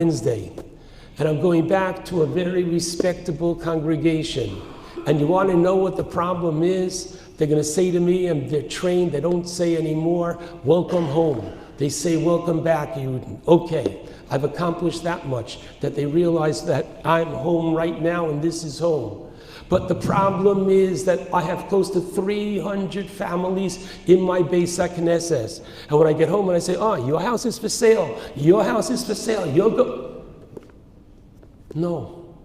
Wednesday, and I'm going back to a very respectable congregation. And you want to know what the problem is? They're going to say to me, and they're trained, they don't say anymore, welcome home. They say, welcome back, Yudin. Okay, I've accomplished that much, that they realize that I'm home right now and this is home. But the problem is that I have close to 300 families in my Beis HaKnesses. And when I get home and I say, oh, your house is for sale, your house is for sale, you'll go. No,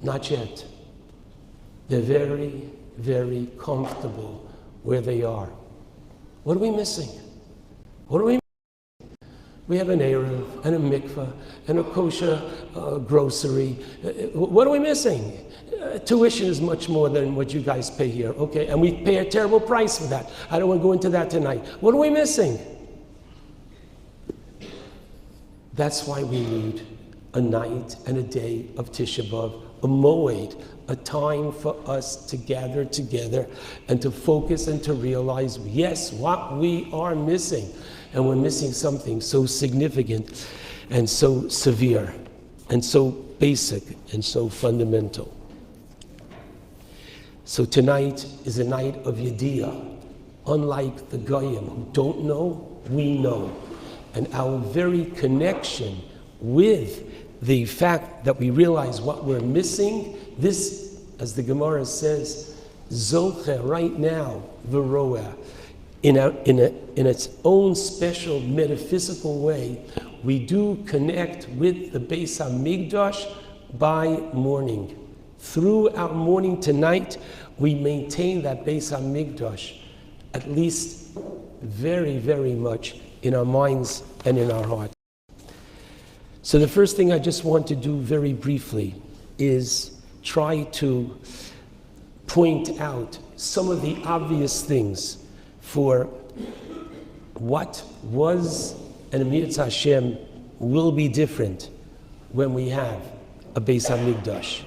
not yet. They're very, very comfortable where they are. What are we missing? What are we missing? We have an Erev and a mikveh and a kosher grocery. What are we missing? Tuition is much more than what you guys pay here, okay? And we pay a terrible price for that. I don't want to go into that tonight. What are we missing? That's why we need a night and a day of Tisha B'Av, a moed, a time for us to gather together and to focus and to realize, yes, what we are missing. And we're missing something so significant and so severe and so basic and so fundamental. So tonight is a night of Yediyah. Unlike the Goyim who don't know, we know. And our very connection with the fact that we realize what we're missing, this, as the Gemara says, Zoche, right now, V'roeh, in its own special metaphysical way, we do connect with the Beis HaMikdash by morning. Through our morning tonight, we maintain that Beis HaMikdash, at least very, very much in our minds and in our hearts. So the first thing I just want to do very briefly is try to point out some of the obvious things for what was and Amir Hashem will be different when we have a Beis HaMikdash.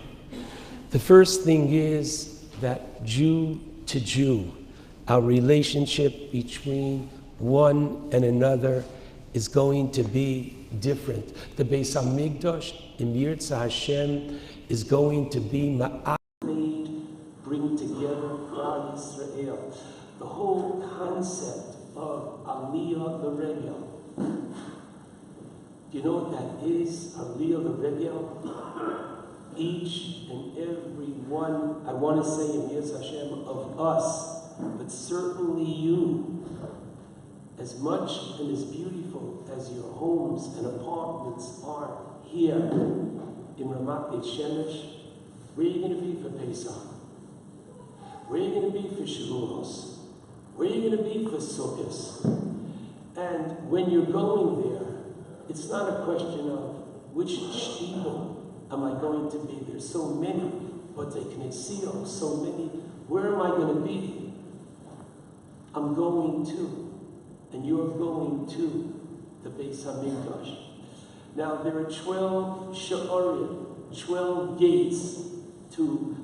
The first thing is that Jew to Jew, our relationship between one and another is going to be different. The Beis HaMikdash, Amir Hashem, is going to be acclaimed, bring together Pardes Yisroel. The whole concept of Aliyah L'Regel. Do you know what that is, Aliyah L'Regel? Each and every one, I want to say in Yetz Hashem, of us, but certainly you, as much and as beautiful as your homes and apartments are here in Ramat Bet Shemesh, where are you going to be for Pesach? Where are you going to be for Shavuos? Where are you going to be for Sukkot? And when you're going there, it's not a question of which shtiebel am I going to be. There's so many, but they can see so many. Where am I going to be? I'm going to, and you're going to the Beis HaMikdash. Now there are 12 sha'arim, 12 gates to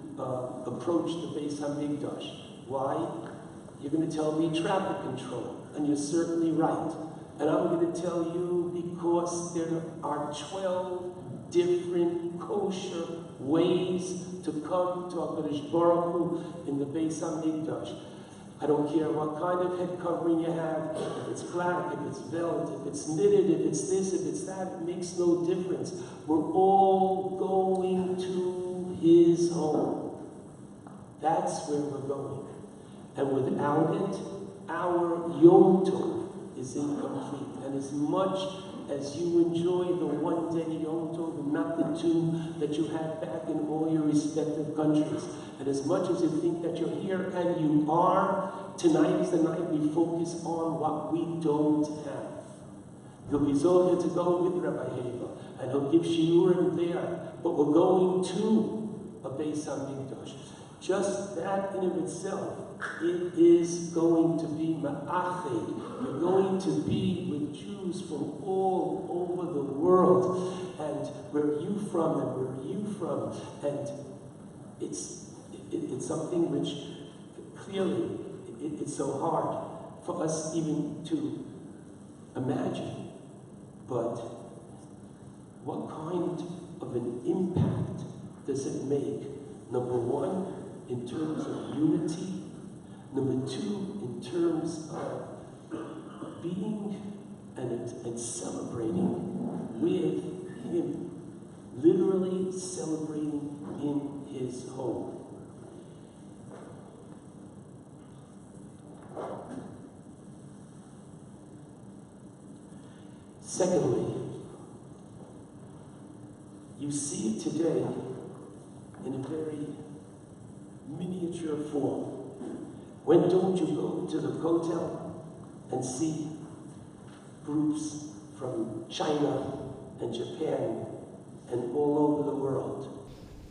approach the Beis HaMikdash. Why? You're going to tell me traffic control, and you're certainly right. And I'm going to tell you because there are 12 different kosher ways to come to HaKadosh Baruch Hu in the Beis HaMikdash. I don't care what kind of head covering you have, if it's black, if it's velvet, if it's knitted, if it's this, if it's that, it makes no difference. We're all going to His home. That's where we're going. And without it, our Yom Tov is incomplete. And as much as you enjoy the one-day Yom Tov and not the two that you had back in all your respective countries, and as much as you think that you're here, and you are, tonight is the night we focus on what we don't have. You'll be so here to go with Rabbi Haber, and he'll give shiurim there, but we're going to a Beis HaMikdash. Just that in of itself, it is going to be ma'ached. You're going to be with Jews from all over the world. And where are you from, and where are you from? And it's something which clearly it's so hard for us even to imagine. But what kind of an impact does it make? Number one, in terms of unity. Number two, in terms of being and celebrating with him. Literally celebrating in his home. Secondly, you see it today in a very miniature form. When don't you go to the hotel and see groups from China and Japan and all over the world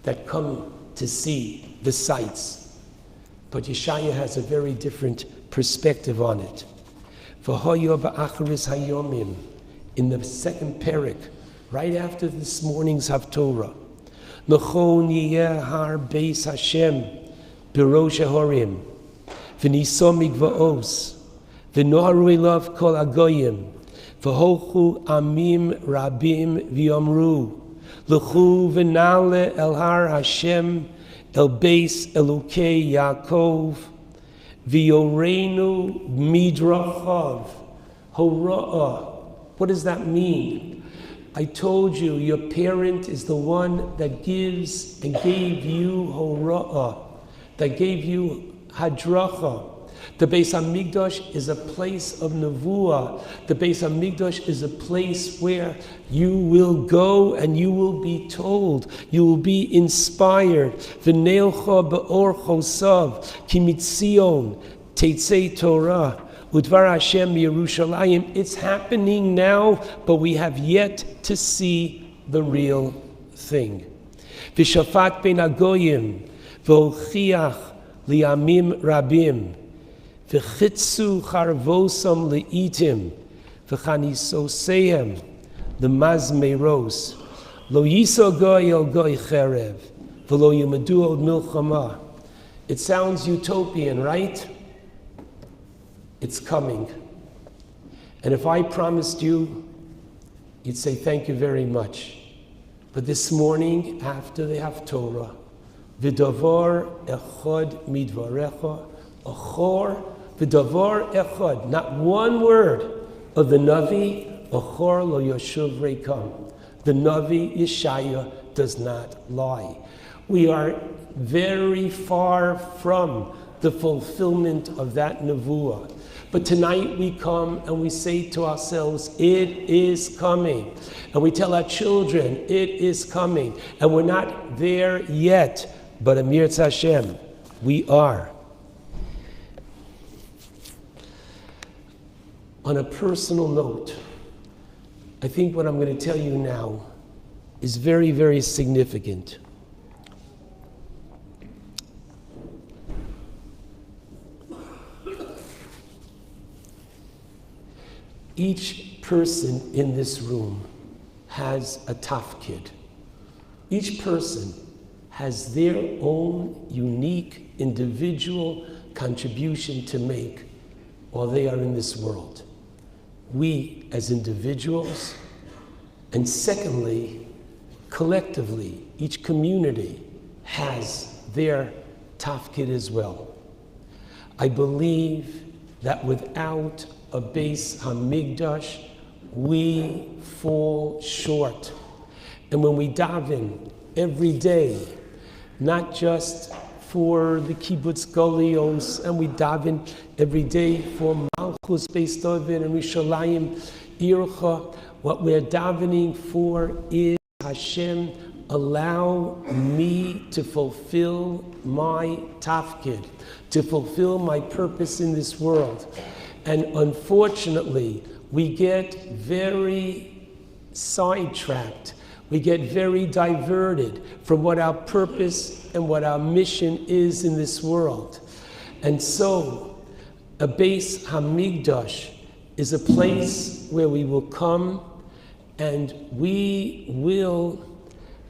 that come to see the sights? But Yeshaya has a very different perspective on it. In the second parak, right after this morning's Haftorah, Nachon yeh har beis Hashem b'rosh hahorim v'niso migvaos v'noharu elav kol hagoyim v'holchu amim rabim v'yomru l'chu v'nale el har Hashem el beis Elukei Yaakov v'yoreinu midrachav hora'ah. What does that mean? I told you, your parent is the one that gives and gave you hora'ah, that gave you hadracha. The Beis HaMikdash is a place of nevuah. The Beis HaMikdash is a place where you will go and you will be told, you will be inspired. V'neilcha be'or chosav ki mitzion teitzei Torah. Udvar Hashem Yerushalayim. It's happening now, but we have yet to see the real thing. V'shafat ben hagoyim v'ochiach li'amim rabim v'chitzu charvosam le'itim v'chanisoseim l'mazmeros lo yiso goy el goy cherev v'lo yimadu od milchama. It sounds utopian, right? It's coming. And if I promised you, you'd say thank you very much. But this morning, after the Haftorah, v'davar echad midvarecha, achor v'davar echad, not one word of the Navi, achor lo yoshuv reikam. The Navi Yeshaya does not lie. We are very far from the fulfillment of that nevuah. But tonight we come and we say to ourselves, it is coming. And we tell our children, it is coming. And we're not there yet, but Amir Hashem, we are. On a personal note, I think what I'm going to tell you now is very, very significant. Each person in this room has a tafkid. Each person has their own unique individual contribution to make while they are in this world. We as individuals, and secondly, collectively, each community has their tafkid as well. I believe that without a Beis HaMikdash, we fall short. And when we daven every day, not just for the kibbutz golios, and we daven every day for Malchus Beis David and Rishalayim Ircha, what we're davening for is Hashem, allow me to fulfill my tafkid, to fulfill my purpose in this world. And unfortunately, we get very sidetracked. We get very diverted from what our purpose and what our mission is in this world. And so, a Beis HaMikdash is a place where we will come and we will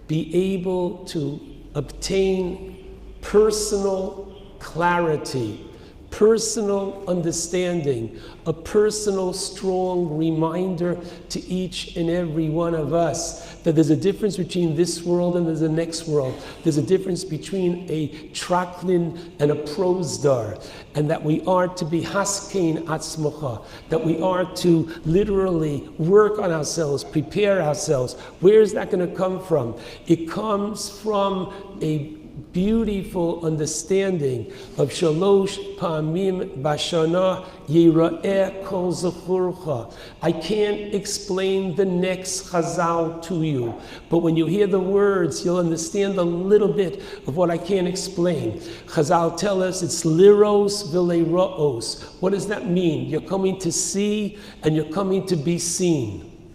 be able to obtain personal clarity, personal understanding, a personal, strong reminder to each and every one of us that there's a difference between this world and there's a next world. There's a difference between a traklin and a prosdar, and that we are to be haskein atzmocha, that we are to literally work on ourselves, prepare ourselves. Where is that going to come from? It comes from a beautiful understanding of shalosh pa'amim bashana yira'eh kol zechurcha. I can't explain the next chazal to you, but when you hear the words, you'll understand a little bit of what I can't explain. Chazal tell us it's liros v'leira'os. What does that mean? You're coming to see and you're coming to be seen.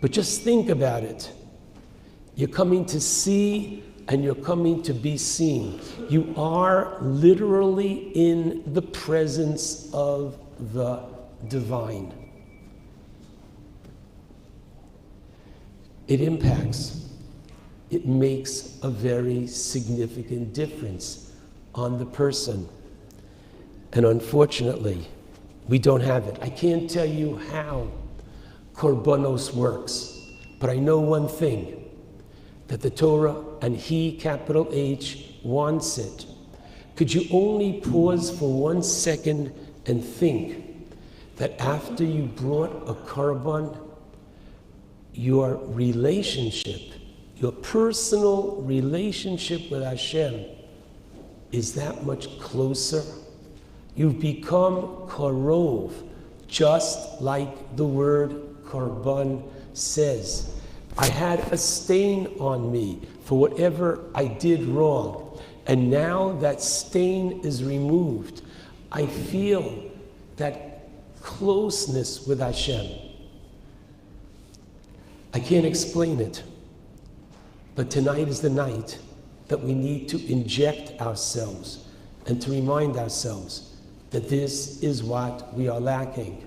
But just think about it. You're coming to see and you're coming to be seen. You are literally in the presence of the divine. It impacts, it makes a very significant difference on the person. And unfortunately, we don't have it. I can't tell you how korbanos works, but I know one thing, that the Torah, and He, capital H, wants it. Could you only pause for 1 second and think that after you brought a korban, your relationship, your personal relationship with Hashem is that much closer? You've become karov, just like the word korban says. I had a stain on me for whatever I did wrong. And now that stain is removed. I feel that closeness with Hashem. I can't explain it. But tonight is the night that we need to inject ourselves and to remind ourselves that this is what we are lacking.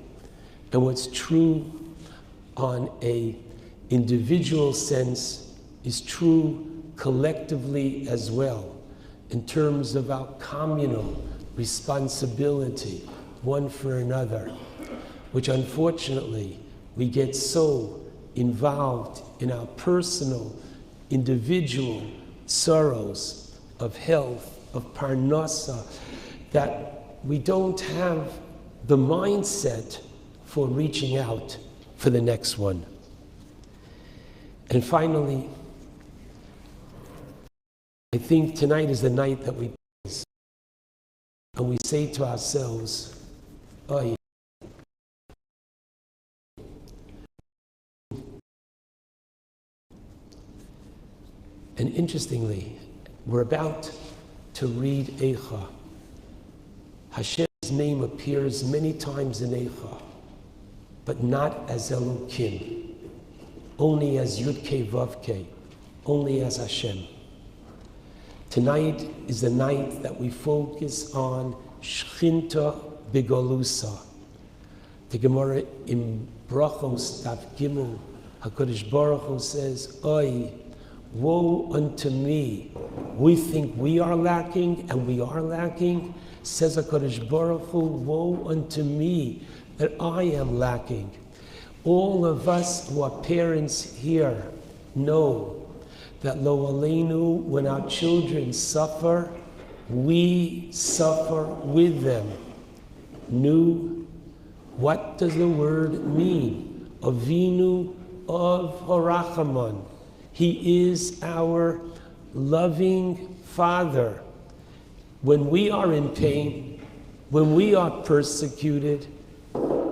And what's true on a individual sense is true collectively as well, in terms of our communal responsibility, one for another, which unfortunately we get so involved in our personal, individual sorrows of health, of parnasa, that we don't have the mindset for reaching out for the next one. And finally, I think tonight is the night that we pause and we say to ourselves, "Oy." And interestingly, we're about to read Eicha. Hashem's name appears many times in Eicha, but not as Elokim. Only as Yud-Kei Vav-Kei, only as Hashem. Tonight is the night that we focus on Shchinta B'Golusa. The Gemara in Brachos Daf Gimel, HaKadosh Baruch Hu says, "Oy, woe unto me." We think we are lacking, and we are lacking. Says HaKadosh Baruch Hu, "Woe unto me that I am lacking." All of us who are parents here know that lo aleinu, when our children suffer, we suffer with them. Nu, what does the word mean? Avinu of Harachamon. He is our loving Father. When we are in pain, when we are persecuted,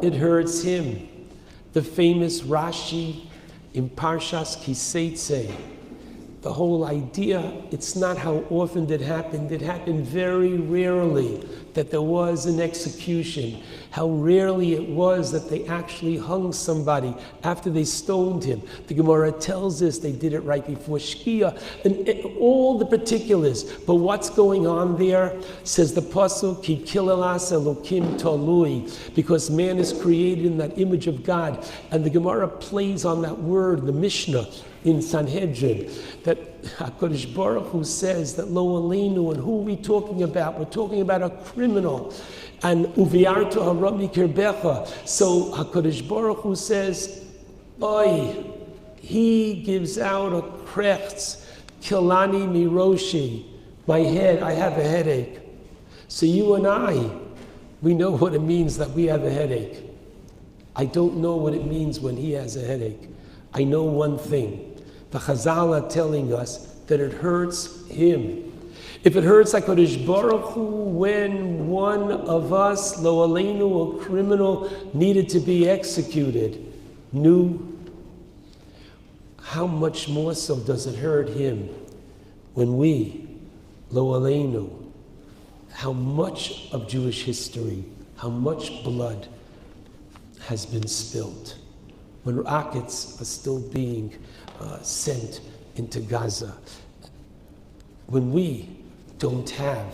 it hurts Him. The famous Rashi in Parshas Kiseitze, the whole idea, it's not how often it happened very rarely that there was an execution, how rarely it was that they actually hung somebody after they stoned him. The Gemara tells us they did it right before Shkia, and all the particulars. But what's going on there? Says the Pasuk, Ki kilelas Elokim tolui, because man is created in that image of God. And the Gemara plays on that word, the Mishnah, in Sanhedrin, that HaKadosh Baruch Hu says that Lo Aleinu, and who are we talking about? We're talking about a criminal. And Uviarto Harami Kirbecha. So HaKadosh Baruch Hu says, Oi, he gives out a krechts, Kilani Miroshi, my head, I have a headache. So you and I, we know what it means that we have a headache. I don't know what it means when he has a headache. I know one thing. The Chazal are telling us that it hurts him. If it hurts HaKadosh Baruch Hu when one of us, Lo Aleinu, a criminal, needed to be executed, how much more so does it hurt him when we, Lo Aleinu, how much of Jewish history, how much blood has been spilled when rockets are still being sent into Gaza, when we don't have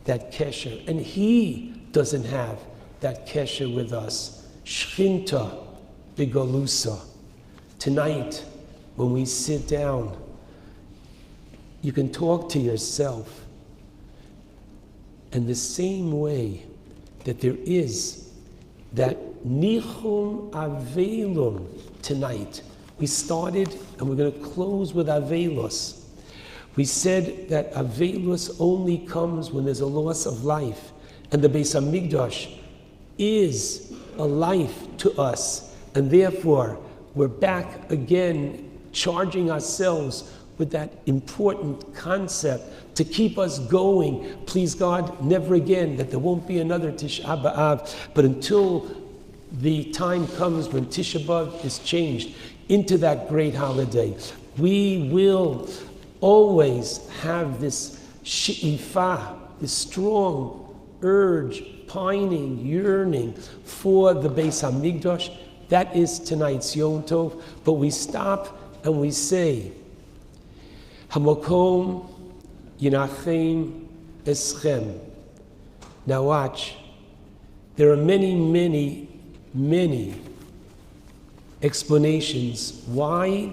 that kesher, and he doesn't have that kesher with us. Shchinta b'galusa. Tonight, when we sit down, you can talk to yourself. And the same way that there is that nichum avelum tonight. We started and we're going to close with avelos. We said that Avelus only comes when there's a loss of life. And the Beis HaMikdash is a life to us. And therefore, we're back again, charging ourselves with that important concept to keep us going. Please God, never again, that there won't be another Tisha B'Av. But until the time comes when Tisha B'Av is changed into that great holiday, we will always have this she'ifah, this strong urge, pining, yearning for the Beis HaMikdash. That is tonight's Yom Tov. But we stop and we say, Hamakom Yinachem Eschem. Now watch. There are many, many, many explanations why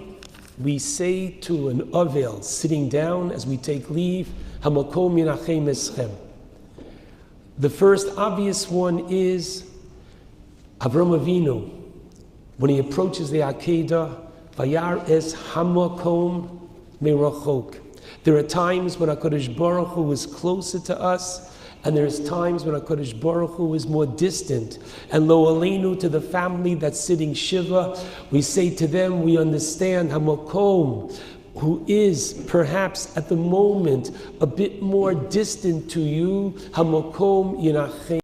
we say to an Avel sitting down as we take leave, Hamakom Yinachem Eschem. The first obvious one is Avram Avinu, when he approaches the Akedah, Vayar es Hamakom Merachok. There are times when HaKadosh Baruch Hu is closer to us, and there's times when HaKadosh Baruch Hu is more distant. And Lo Aleinu, to the family that's sitting Shiva, we say to them, we understand Hamakom, who is perhaps at the moment a bit more distant to you, Hamakom Yinachem.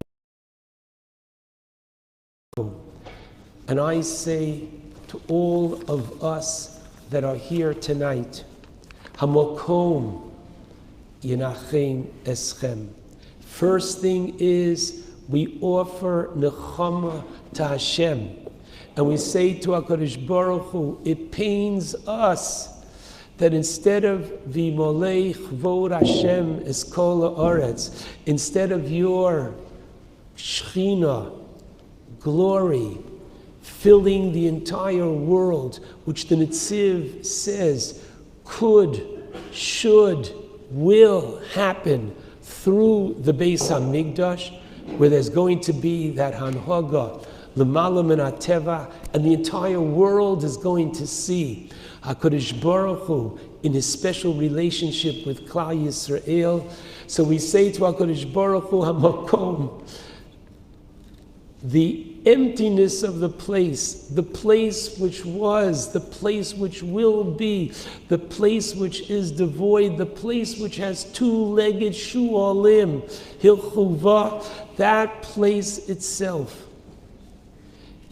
And I say to all of us that are here tonight, Hamakom Yinachem Eschem. First thing is we offer nechama to Hashem. And we say to HaKadosh Baruch Hu, it pains us that instead of v'molei chvod Hashem es kol haaretz, instead of your Shechina, glory, filling the entire world, which the Netziv says could, should, will happen through the Beis HaMikdash, where there's going to be that Hanhaga, L'mala min HaTeva, and the entire world is going to see HaKadosh Baruch Hu in his special relationship with Klal Yisrael. So we say to HaKadosh Baruch Hu, Hamakom, the emptiness of the place which was, the place which will be, the place which is devoid, the place which has two-legged shu'alim, hilchuva, that place itself,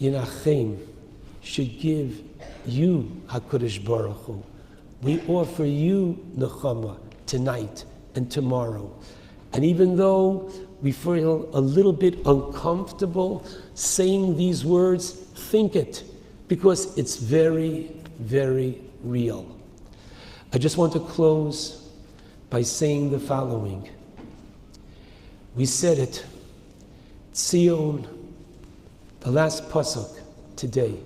Yinachem, should give you, HaKadosh Baruch Hu. We offer you nechama tonight and tomorrow. And even though we feel a little bit uncomfortable saying these words, think it, because it's very, very real. I just want to close by saying the following. We said it, Tzion, the last pasuk today,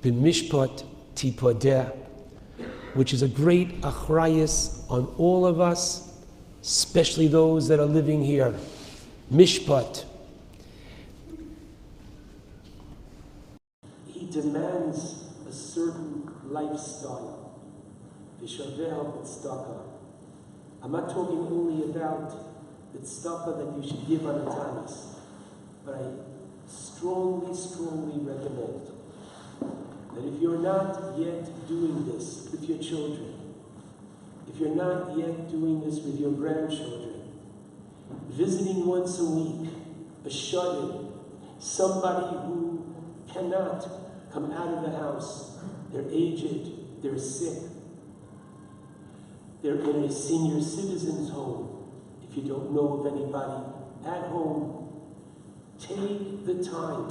B'mishpat tipadeh, which is a great achrayus on all of us, especially those that are living here. Mishpat. He demands a certain lifestyle. I'm not talking only about the tzedakah that you should give on a tanis, but I strongly, strongly recommend that if you're not yet doing this with your children, if you're not yet doing this with your grandchildren, visiting once a week, a shut-in, somebody who cannot come out of the house, they're aged, they're sick, they're in a senior citizen's home. If you don't know of anybody at home, take the time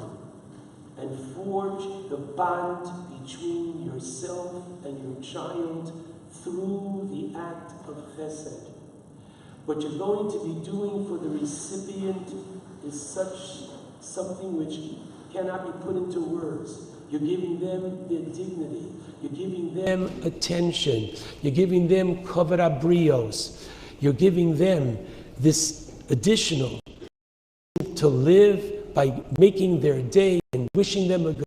and forge the bond between yourself and your child through the act of chesed. What you're going to be doing for the recipient is something which cannot be put into words. You're giving them their dignity. You're giving them attention. You're giving them kavod habrios. You're giving them this additional to live by making their day and wishing them a good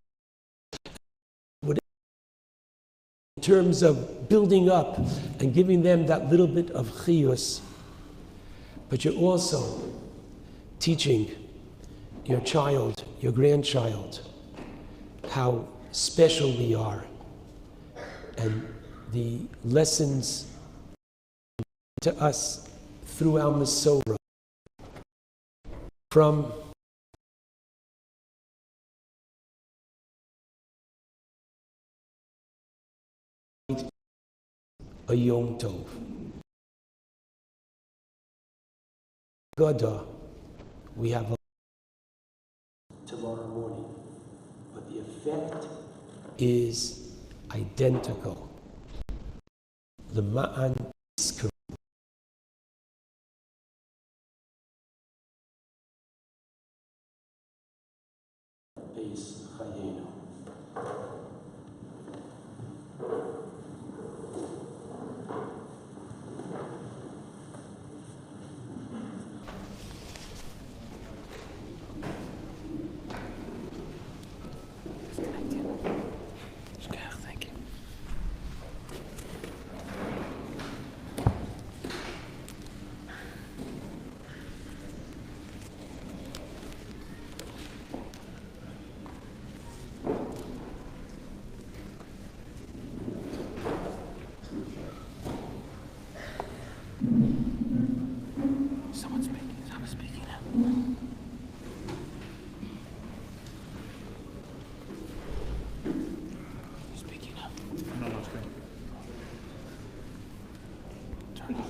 in terms of building up and giving them that little bit of chiyus. But you're also teaching your child, your grandchild, how special we are and the lessons to us through our Masorah from a Yom Tov. Gada, we have a tomorrow morning, but the effect is identical. The Ma'an Iskar. Base Chayenu.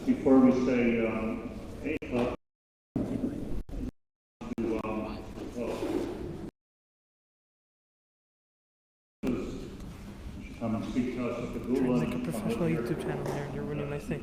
Before we say Eicha, come and speak to us at the Gula. Like a professional YouTube channel there, and you're running my thing.